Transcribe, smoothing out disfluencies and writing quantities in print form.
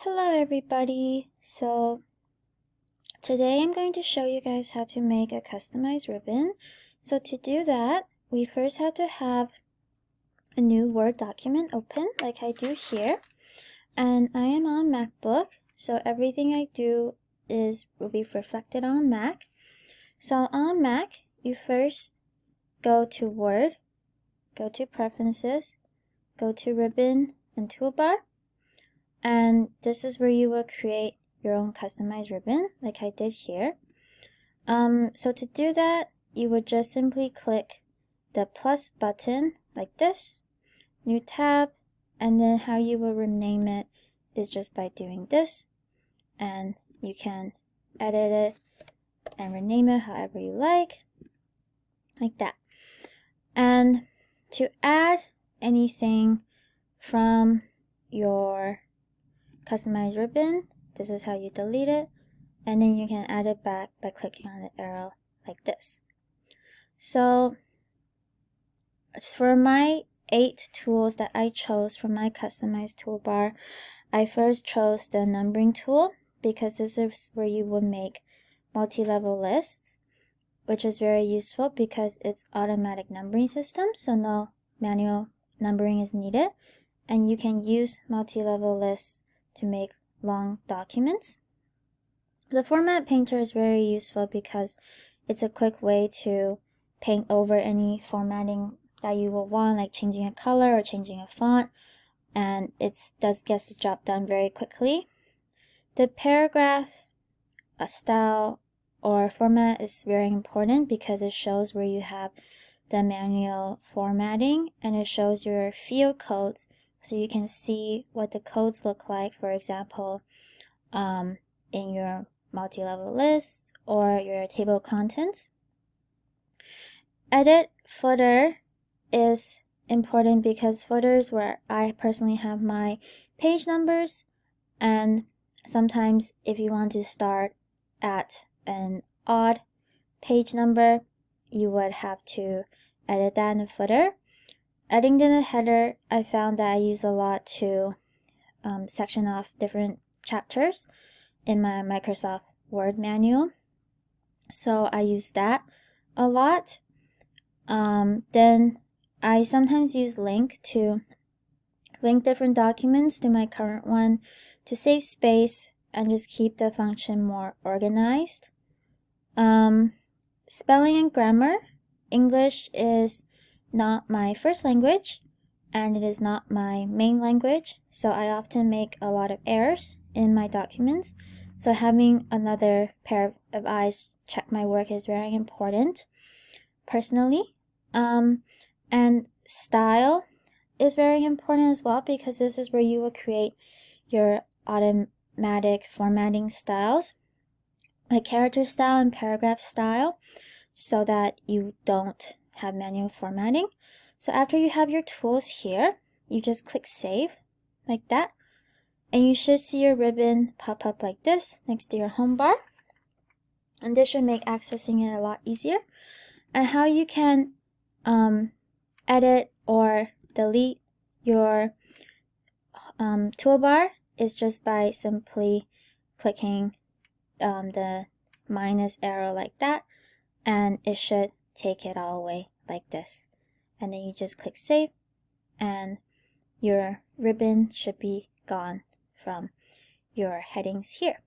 Hello everybody! So today I'm going to show you guys how to make a customized ribbon. So to do that, we first have to have a new Word document open like I do here. And I am on MacBook, so everything I do will be reflected on Mac. So on Mac, you first go to Word, go to Preferences, go to Ribbon and Toolbar. And this is where you will create your own customized ribbon like I did here. So to do that, you would just simply click the plus button like this, new tab, and then how you will rename it is just by doing this, and you can edit it and rename it however you like that. And to add anything from your customized ribbon, this is how you delete it, and then you can add it back by clicking on the arrow like this. So for my 8 tools that I chose from my customized toolbar, I first chose the numbering tool because this is where you would make multi-level lists, which is very useful because it's automatic numbering system, so no manual numbering is needed, and you can use multi-level lists to make long documents. The Format Painter is very useful because it's a quick way to paint over any formatting that you will want, like changing a color or changing a font, and it does get the job done very quickly. The paragraph style or format is very important because it shows where you have the manual formatting, and it shows your field codes so you can see what the codes look like, for example, in your multi-level lists or your table of contents. Edit footer is important because footer is where I personally have my page numbers, and sometimes if you want to start at an odd page number, you would have to edit that in the footer. Editing in the header, I found that I use a lot to section off different chapters in my Microsoft Word manual, so I use that a lot. Then I sometimes use link to link different documents to my current one to save space and just keep the function more organized. Spelling and grammar. English is not my first language and it is not my main language, so I often make a lot of errors in my documents. So having another pair of eyes check my work is very important, personally. And style is very important as well because this is where you will create your automatic formatting styles, like character style and paragraph style, so that you don't have manual formatting. So after you have your tools here, you just click save like that, and you should see your ribbon pop up like this next to your home bar, and this should make accessing it a lot easier. And how you can edit or delete your toolbar is just by simply clicking the minus arrow like that, and it should take it all away like this. And then you just click save, and your ribbon should be gone from your headings here.